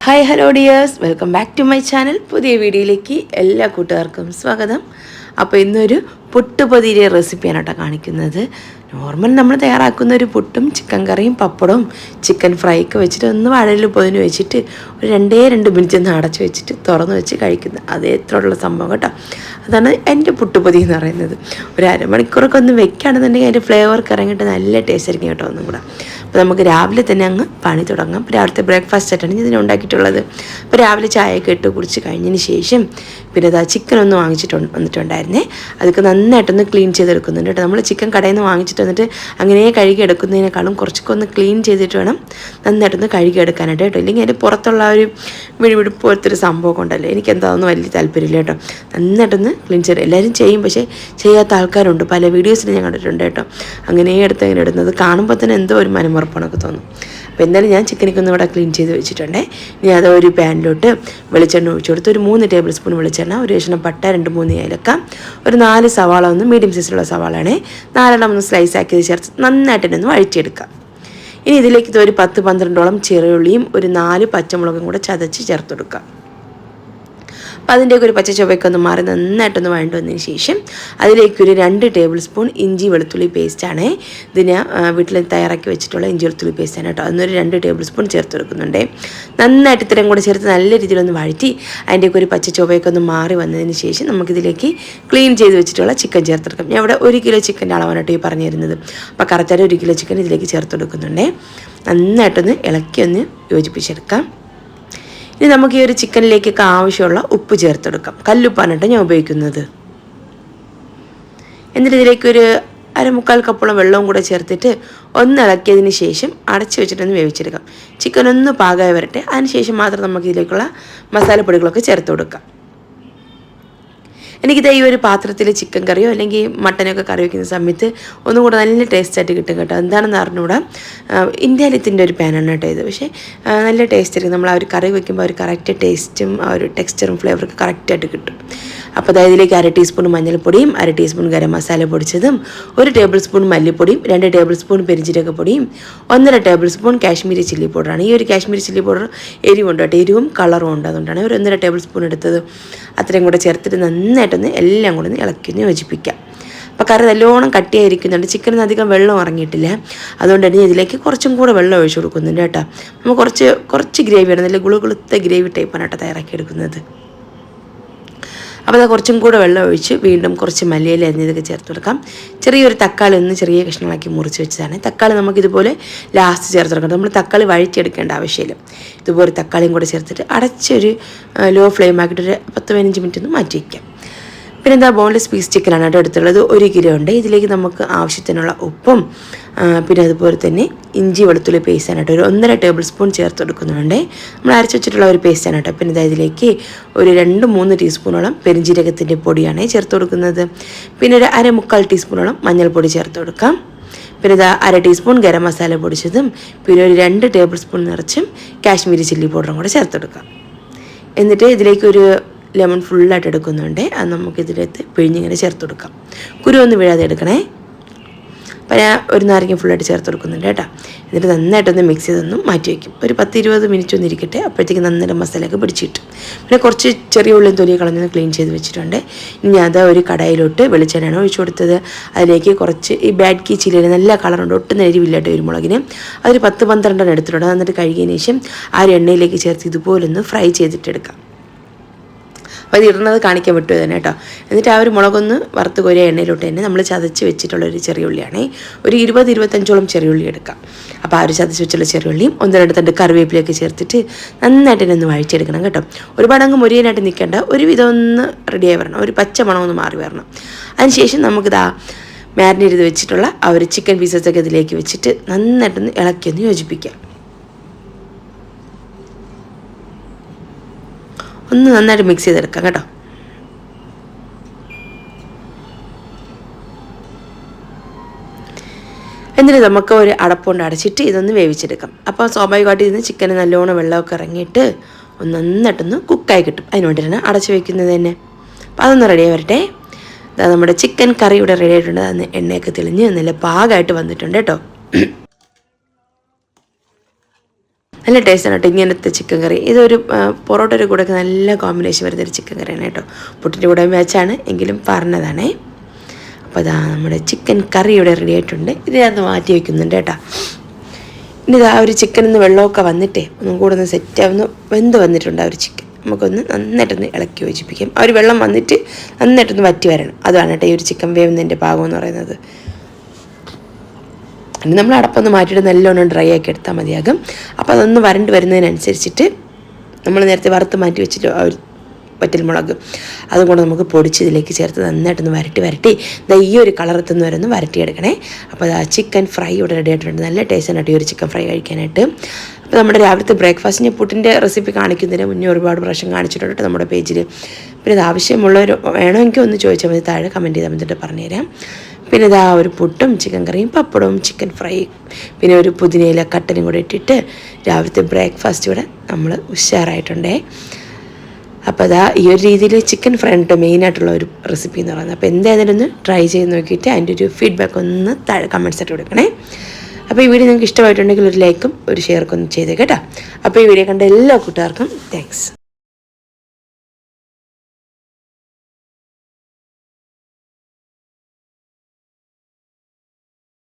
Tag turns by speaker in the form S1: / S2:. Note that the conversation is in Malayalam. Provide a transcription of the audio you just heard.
S1: Hi hello dears, welcome back to my channel. പുതിയ വീഡിയോയിലേക്ക് എല്ലാ കൂട്ടുകാർക്കും സ്വാഗതം. അപ്പോൾ ഇന്നൊരു പുട്ടുപൊതിയുടെ റെസിപ്പിയാണ് കേട്ടോ കാണിക്കുന്നത്. നോർമൽ നമ്മൾ തയ്യാറാക്കുന്ന ഒരു പുട്ടും ചിക്കൻ കറിയും പപ്പടവും ചിക്കൻ ഫ്രൈ ഒക്കെ വെച്ചിട്ട് ഒന്ന് വാഴയിൽ പൊതിന് വെച്ചിട്ട് ഒരു 2 മിനിറ്റ് ഒന്ന് അടച്ച് വെച്ചിട്ട് തുറന്ന് വെച്ച് കഴിക്കുന്ന അതേത്രയുള്ള സംഭവം കേട്ടോ. അതാണ് എൻ്റെ പുട്ടുപൊതി എന്ന് പറയുന്നത്. ഒരു അരമണിക്കൂറൊക്കെ ഒന്ന് വെക്കുകയാണെന്നുണ്ടെങ്കിൽ അതിൻ്റെ ഫ്ലേവർക്ക് ഇറങ്ങിയിട്ട് നല്ല ടേസ്റ്റ് ആയിരിക്കും കേട്ടോ ഒന്നും കൂടെ. അപ്പോൾ നമുക്ക് രാവിലെ തന്നെ അങ്ങ് പണി തുടങ്ങാം. അപ്പോൾ രാവിലത്തെ ബ്രേക്ക്ഫാസ്റ്റ് ആയിട്ടാണ് ഇതിന് ഉണ്ടാക്കിയിട്ടുള്ളത്. അപ്പോൾ രാവിലെ ചായയൊക്കെ ഇട്ട് കുടിച്ച് കഴിഞ്ഞതിന് ശേഷം പിന്നെ അതാ ചിക്കൻ ഒന്ന് വന്നിട്ടുണ്ടായിരുന്നേ. അതൊക്കെ നന്നായിട്ടൊന്ന് ക്ലീൻ ചെയ്തെടുക്കുന്നുണ്ട് കേട്ടോ. നമ്മൾ ചിക്കൻ കടയിൽ നിന്ന് വാങ്ങിച്ചിട്ട് വന്നിട്ട് അങ്ങനെ കഴുകി എടുക്കുന്നതിനേക്കാളും കുറച്ചൊക്കെ ഒന്ന് ക്ലീൻ ചെയ്തിട്ട് വേണം നന്നായിട്ടൊന്ന് കഴുകി എടുക്കാനായിട്ട് കേട്ടോ. ഇല്ലെങ്കിൽ അതിൻ്റെ പുറത്തുള്ള ഒരു വിഴുവിഴുപ്പ് പോലത്തെ ഒരു സംഭവമൊക്കെ ഉണ്ടല്ലോ, എനിക്ക് എന്താണെന്ന് വലിയ താല്പര്യമില്ല കേട്ടോ. നന്നായിട്ടൊന്ന് ക്ലീൻ ചെയ്ത് എല്ലാവരും ചെയ്യും, പക്ഷേ ചെയ്യാത്ത ആൾക്കാരുണ്ട്. പല വീഡിയോസിൽ ഞാൻ കണ്ടിട്ടുണ്ട് കേട്ടോ. അങ്ങനെ ഇടുന്നത് കാണുമ്പോൾ തന്നെ എന്തോ ഒരു മനമറപ്പണമൊക്കെ തോന്നും. അപ്പോൾ എന്തായാലും ഞാൻ ചിക്കനൊക്കെ ഒന്ന് ഇവിടെ ക്ലീൻ ചെയ്ത് വെച്ചിട്ടുണ്ടേ. ഇനി അത് ഒരു പാനിലോട്ട് വെളിച്ചെണ്ണ ഒഴിച്ചു കൊടുത്ത് ഒരു 3 ടേബിൾ സ്പൂൺ വെളിച്ചെണ്ണ, ഒരു കഷ്ണം പട്ട, 2-3 ഏലക്ക, ഒരു 4 സവാള, ഒന്ന് മീഡിയം സൈസിലുള്ള സവാളാണേ, 4 ഒന്ന് സ്ലൈസ് ആക്കിയത് ചേർത്ത് നന്നായിട്ടൊന്ന് വഴറ്റിയെടുക്കാം. ഇനി ഇതിലേക്ക് ഒരു 10-12ഓളം ചെറിയുള്ളിയും ഒരു 4 പച്ചമുളകും കൂടെ ചതച്ച് ചേർത്ത് കൊടുക്കാം. അപ്പോൾ അതിൻ്റെയൊക്കെ ഒരു പച്ച ചുവയൊക്കെ ഒന്ന് മാറി നന്നായിട്ടൊന്ന് വഴണ്ട് വന്നതിന് ശേഷം അതിലേക്കൊരു 2 ടേബിൾ സ്പൂൺ ഇഞ്ചി വെളുത്തുള്ളി പേസ്റ്റാണ്. ഇതിന് വീട്ടിൽ തയ്യാറാക്കി വെച്ചിട്ടുള്ള ഇഞ്ചി വെളുത്തുള്ളി പേസ്റ്റാണ് കേട്ടോ. അതൊരു 2 ടേബിൾ സ്പൂൺ ചേർത്ത് കൊടുക്കുന്നുണ്ട്. നന്നായിട്ട് ഇത്രയും കൂടെ ചേർത്ത് നല്ല രീതിയിലൊന്ന് വഴറ്റി അതിൻ്റെയൊക്കെ ഒരു പച്ച ചുവയൊക്കെ ഒന്ന് മാറി വന്നതിന് ശേഷം നമുക്കിതിലേക്ക് ക്ലീൻ ചെയ്ത് വെച്ചിട്ടുള്ള ചിക്കൻ ചേർത്തെടുക്കാം. ഞാൻ ഇവിടെ 1 കിലോ ചിക്കൻ്റെ അളവാണ് ഈ പറഞ്ഞു തരുന്നത്. അപ്പോൾ കറക്റ്റായിട്ട് 1 കിലോ ചിക്കൻ ഇതിലേക്ക് ചേർത്ത് കൊടുക്കുന്നുണ്ട്. നന്നായിട്ടൊന്ന് ഇളക്കി ഒന്ന് യോജിപ്പിച്ചെടുക്കാം. ഇനി നമുക്ക് ഈ ഒരു ചിക്കനിലേക്കൊക്കെ ആവശ്യമുള്ള ഉപ്പ് ചേർത്തെടുക്കാം. കല്ലുപ്പാണ് കേട്ടോ ഞാൻ ഉപയോഗിക്കുന്നത്. എന്നിട്ട് ഇതിലേക്ക് ഒരു 1/4 കപ്പോളം വെള്ളവും കൂടെ ചേർത്തിട്ട് ഒന്ന് ഇളക്കിയതിന് ശേഷം അടച്ചു വെച്ചിട്ടൊന്ന് വേവിച്ചെടുക്കാം. ചിക്കൻ ഒന്ന് പാകമായി വരട്ടെ. അതിനുശേഷം മാത്രം നമുക്ക് ഇതിലേക്കുള്ള മസാലപ്പൊടികളൊക്കെ ചേർത്ത് കൊടുക്കാം. എനിക്കിത് ഈ ഒരു പാത്രത്തിൽ ചിക്കൻ കറിയോ അല്ലെങ്കിൽ മട്ടനൊക്കെ കറി വയ്ക്കുന്ന സമയത്ത് ഒന്നും കൂടെ നല്ല ടേസ്റ്റായിട്ട് കിട്ടും കേട്ടോ. എന്താണെന്ന് അറിഞ്ഞുകൂടാ, ഇന്ത്യാലിത്തിൻ്റെ ഒരു പാനാണ് കേട്ടോ ഇത്. പക്ഷേ നല്ല ടേസ്റ്റ് ആയിരിക്കും. നമ്മൾ ആ ഒരു കറി വയ്ക്കുമ്പോൾ ഒരു കറക്റ്റ് ടേസ്റ്റും ആ ഒരു ടെക്സ്ചറും ഫ്ലേവറൊക്കെ കറക്റ്റായിട്ട് കിട്ടും. അപ്പോൾ അതായത് ഇതിലേക്ക് 1 ടീസ്പൂൺ മഞ്ഞൾപ്പൊടിയും 1 ടീസ്പൂൺ ഗരം മസാല പൊടിച്ചതും 1 ടേബിൾ സ്പൂൺ മല്ലിപ്പൊടിയും 2 ടേബിൾ സ്പൂൺ പെരിഞ്ജീരകപ്പൊടിയും 1.5 ടേബിൾ സ്പൂൺ കാശ്മീരി ചില്ലി പൗഡറാണ്. ഈ ഒരു കാശ്മീരി ചില്ലി പൗഡർ എരിവുണ്ട് കേട്ടോ, എരിവും കളറും ഉണ്ട്. അതുകൊണ്ടാണ് ഒരു 1.5 ടേബിൾ സ്പൂൺ എടുത്തത്. അത്രയും കൂടെ ചേർത്തിട്ട് നന്നായിട്ടൊന്ന് എല്ലാം കൂടെ ഒന്ന് ഇളക്കി യോജിപ്പിക്കാം. അപ്പോൾ കറി നല്ലോണം കട്ടിയായിരിക്കുന്നുണ്ട്. ചിക്കനിന് അധികം വെള്ളം ഇറങ്ങിയിട്ടില്ല. അതുകൊണ്ട് തന്നെ ഇതിലേക്ക് കുറച്ചും കൂടെ വെള്ളം ഒഴിച്ചു കൊടുക്കുന്നുണ്ട് കേട്ടോ. നമ്മൾ കുറച്ച് ഗ്രേവിയാണ്, നല്ല ഗുളുത്ത ഗ്രേവി ടൈപ്പാണ് കേട്ടോ തയ്യാറാക്കിയെടുക്കുന്നത്. അപ്പോൾ അത് കുറച്ചും കൂടെ വെള്ളം ഒഴിച്ച് വീണ്ടും കുറച്ച് മല്ലിയില അരിഞ്ഞതൊക്കെ ചേർത്ത് കൊടുക്കാം. ചെറിയൊരു തക്കാളി ഒന്ന് ചെറിയ കഷ്ണങ്ങളാക്കി മുറിച്ച് വെച്ചതാണ്. തക്കാളി നമുക്കിതുപോലെ ലാസ്റ്റ് ചേർത്ത് കൊടുക്കണം. നമ്മൾ തക്കാളി വഴറ്റിയെടുക്കേണ്ട ആവശ്യമില്ല. ഇതുപോലെ തക്കാളിയും കൂടെ ചേർത്തിട്ട് അടച്ചൊരു ലോ ഫ്ലെയിം ആക്കിയിട്ടൊരു 10-15 മിനിറ്റ് ഒന്ന് മാറ്റി വയ്ക്കാം. പിന്നെ എന്താ ബോൺലെസ് പീസ് ചിക്കനാണ് കേട്ടോ എടുത്തുള്ളത്. 1 കിലോ ഉണ്ട്. ഇതിലേക്ക് നമുക്ക് ആവശ്യത്തിനുള്ള ഉപ്പും പിന്നെ അതുപോലെ തന്നെ ഇഞ്ചി വെളുത്തുള്ളി പേസ്റ്റാണ് കേട്ടോ ഒരു 1.5 ടേബിൾ സ്പൂൺ ചേർത്ത് കൊടുക്കുന്നുണ്ട്. നമ്മൾ അരച്ച് വെച്ചിട്ടുള്ള ഒരു പേസ്റ്റാണ് കേട്ടോ. പിന്നെ ഇതിലേക്ക് ഒരു 2-3 ടീസ്പൂണോളം പെരിഞ്ജീരകത്തിൻ്റെ പൊടിയാണ് ചേർത്ത് കൊടുക്കുന്നത്. പിന്നെ ഒരു 1/4 ടീസ്പൂണോളം മഞ്ഞൾപ്പൊടി ചേർത്ത് കൊടുക്കാം. പിന്നെ 1/2 ടീസ്പൂൺ ഗരം മസാല പൊടിച്ചതും പിന്നെ ഒരു 2 ടേബിൾ സ്പൂൺ നിറച്ചും കാശ്മീരി ചില്ലി പൗഡറും കൂടെ ചേർത്ത് കൊടുക്കാം. എന്നിട്ട് ഇതിലേക്കൊരു ലെമൺ ഫുള്ളായിട്ട് എടുക്കുന്നുണ്ട്. അത് നമുക്കിതിലേക്ക് പിഴിഞ്ഞിങ്ങനെ ചേർത്ത് കൊടുക്കാം. കുരു ഒന്നും വീഴാതെ എടുക്കണേ. അപ്പോൾ ഞാൻ ഒരു നാരങ്ങ ഫുള്ളായിട്ട് ചേർത്ത് കൊടുക്കുന്നുണ്ട് കേട്ടോ. എന്നിട്ട് നന്നായിട്ടൊന്ന് മിക്സ് ചെയ്തൊന്നും മാറ്റി വയ്ക്കും. ഒരു 10-20 മിനിറ്റ് ഒന്ന് ഇരിക്കട്ടെ. അപ്പോഴത്തേക്ക് നന്നായിട്ട് മസാലയൊക്കെ പിടിച്ച് കിട്ടും. പിന്നെ കുറച്ച് ചെറിയ ഉള്ളിയും തൊലിയും കളഞ്ഞൊന്ന് ക്ലീൻ ചെയ്ത് വെച്ചിട്ടുണ്ട്. ഇനി അത് ഒരു കടായിലോട്ട് വെളിച്ചെണ്ണയാണ് ഒഴിച്ചു കൊടുത്തത്. അതിലേക്ക് കുറച്ച് ഈ ബാഡ് കീ ചില്ലിയിൽ നല്ല കളറുണ്ട്, ഒട്ടും എരിവില്ല കേട്ടോ കുരുമുളകിന്. അതൊരു 10-12 എടുത്തിട്ടുണ്ട്. എന്നിട്ട് കഴുകിയതിന് ശേഷം ആ ഒരു എണ്ണയിലേക്ക് ചേർത്ത് ഇതുപോലൊന്ന് ഫ്രൈ ചെയ്തിട്ടെടുക്കാം. അപ്പോൾ ഇത് ഇടുന്നത് കാണിക്കാൻ വിട്ടു തന്നെ കേട്ടോ. എന്നിട്ട് ആ ഒരു മുളകൊന്ന് വറുത്ത് കോരിയ എണ്ണയിലോട്ട് തന്നെ നമ്മൾ ചതച്ച് വെച്ചിട്ടുള്ളൊരു ചെറിയ ഉള്ളിയാണ്. ഒരു 20-25ഓളം ചെറിയ ഉള്ളി എടുക്കാം. അപ്പോൾ ആ ഒരു ചതച്ച് വെച്ചുള്ള ചെറിയ ഉള്ളിയും 1-2 തണ്ട് കറിവേപ്പിലൊക്കെ ചേർത്തിട്ട് നന്നായിട്ട് തന്നെ ഒന്ന് വഴിച്ചെടുക്കണം കേട്ടോ. ഒരുപാട് അങ്ങ് മുരിയാനായിട്ട് നിൽക്കേണ്ട, ഒരുവിധം ഒന്ന് റെഡിയായി വരണം, ഒരു പച്ച മണമൊന്ന് മാറി വരണം. അതിനുശേഷം നമുക്കിതാ മാരിനേറ്റ് ചെയ്ത് വെച്ചിട്ടുള്ള ആ ഒരു ചിക്കൻ പീസസൊക്കെ ഇതിലേക്ക് വെച്ചിട്ട് നന്നായിട്ടൊന്ന് ഇളക്കിയൊന്ന് യോജിപ്പിക്കാം. ഒന്ന് നന്നായിട്ട് മിക്സ് ചെയ്തെടുക്കാം കേട്ടോ. എന്നിട്ട് നമുക്ക് ഒരു അടപ്പുകൊണ്ട് അടച്ചിട്ട് ഇതൊന്ന് വേവിച്ചെടുക്കാം. അപ്പോൾ സ്വാഭാവികമായിട്ട് ഇതിന് ചിക്കന് നല്ലോണം വെള്ളമൊക്കെ ഇറങ്ങിയിട്ട് ഒന്ന് നന്നായിട്ടൊന്ന് കുക്കായി കിട്ടും. അതിന് വേണ്ടിയിട്ടാണ് അടച്ച് വയ്ക്കുന്നത് തന്നെ. അപ്പോൾ അതൊന്ന് റെഡിയായി വരട്ടെ. നമ്മുടെ ചിക്കൻ കറി ഇവിടെ റെഡി ആയിട്ടുണ്ട്. അന്ന് എണ്ണയൊക്കെ തെളിഞ്ഞ് നല്ല പാകമായിട്ട് വന്നിട്ടുണ്ട് കേട്ടോ. നല്ല ടേസ്റ്റാണ് കേട്ടോ ഇങ്ങനത്തെ ചിക്കൻ കറി. ഇതൊരു പൊറോട്ടയുടെ കൂടെയൊക്കെ നല്ല കോമ്പിനേഷൻ വരുന്നൊരു ചിക്കൻ കറിയാണ് കേട്ടോ. പുട്ടിൻ്റെ കൂടെ വെച്ചാണ് എങ്കിലും പറഞ്ഞതാണേ. അപ്പോൾ അതാ നമ്മുടെ ചിക്കൻ കറി ഇവിടെ റെഡി ആയിട്ടുണ്ട്. ഇതിനകത്ത് മാറ്റി വയ്ക്കുന്നുണ്ട് കേട്ടോ. ഇനി ഇതാ ഒരു ചിക്കനിൽ നിന്ന് വെള്ളമൊക്കെ വന്നിട്ടേ ഒന്നും കൂടെ ഒന്ന് സെറ്റാവുന്നു വെന്ത് വന്നിട്ടുണ്ട് ആ ഒരു ചിക്കൻ. നമുക്കൊന്ന് നന്നായിട്ടൊന്ന് ഇളക്കി യോജിപ്പിക്കാം. ആ ഒരു വെള്ളം വന്നിട്ട് നന്നായിട്ടൊന്ന് വറ്റി വരണം. അതാണ് കേട്ടോ ഈ ഒരു ചിക്കൻ വേവുന്നതിൻ്റെ പാകം എന്ന് പറയുന്നത്. ഇനി നമ്മൾ അടപ്പൊന്ന് മാറ്റിയിട്ട് നല്ലോണം ഡ്രൈ ആക്കി എടുത്താൽ മതിയാകും. അപ്പോൾ അതൊന്ന് വരണ്ട് വരുന്നതിനനുസരിച്ചിട്ട് നമ്മൾ നേരത്തെ വറുത്ത് മാറ്റി വെച്ചിട്ട് ആ ഒരു വറ്റൽമുളക് അതും കൂടെ നമുക്ക് പൊടിച്ച് ഇതിലേക്ക് ചേർത്ത് നന്നായിട്ടൊന്ന് വരട്ടി ഈ ഒരു കളറെത്തുന്ന വരെ ഒന്ന് വരട്ടിയെടുക്കണേ. അപ്പോൾ ആ ചിക്കൻ ഫ്രൈ ഇവിടെ റെഡി ആയിട്ടുണ്ട്. നല്ല ടേസ്റ്റാണ് കേട്ടോ ഈ ഒരു ചിക്കൻ ഫ്രൈ കഴിക്കാനായിട്ട്. അപ്പോൾ നമ്മുടെ രാവിലത്തെ ബ്രേക്ക്ഫാസ്റ്റിന് പുട്ടിൻ്റെ റെസിപ്പി കാണിക്കുന്നതിന് മുന്നേ ഒരുപാട് പ്രാവശ്യം കാണിച്ചിട്ടുണ്ട് നമ്മുടെ പേജിൽ. പിന്നെ ഇത് ആവശ്യമുള്ളവർ വേണമെങ്കിൽ ഒന്ന് ചോദിച്ചാൽ മതി, താഴെ കമൻറ്റ് ചെയ്താൽ മതിട്ട് പറഞ്ഞുതരാം. പിന്നെ ഇതാ ഒരു പുട്ടും ചിക്കൻ കറിയും പപ്പടവും ചിക്കൻ ഫ്രൈ പിന്നെ ഒരു പുതിനയില കട്ടനും കൂടെ ഇട്ടിട്ട് രാവിലത്തെ ബ്രേക്ക്ഫാസ്റ്റ് ഇവിടെ നമ്മൾ ഉഷാറായിട്ടുണ്ടേ. അപ്പോൾ അതാ ഈ ഒരു രീതിയിൽ ചിക്കൻ ഫ്രൈ ഉണ്ട് മെയിനായിട്ടുള്ള ഒരു റെസിപ്പി എന്ന് പറയുന്നത്. അപ്പോൾ എന്തായാലും ഒന്ന് ട്രൈ ചെയ്ത് നോക്കിയിട്ട് അതിൻ്റെ ഒരു ഫീഡ്ബാക്ക് ഒന്ന് താഴെ കമൻറ്റ്സ് ആയിട്ട് കൊടുക്കണേ. അപ്പോൾ ഈ വീഡിയോ നിങ്ങൾക്ക് ഇഷ്ടമായിട്ടുണ്ടെങ്കിൽ ഒരു ലൈക്കും ഒരു ഷെയർക്കും ഒന്ന് ചെയ്തേക്കാം കേട്ടോ. അപ്പോൾ ഈ വീഡിയോ കണ്ട എല്ലാ കൂട്ടുകാർക്കും താങ്ക്സ്.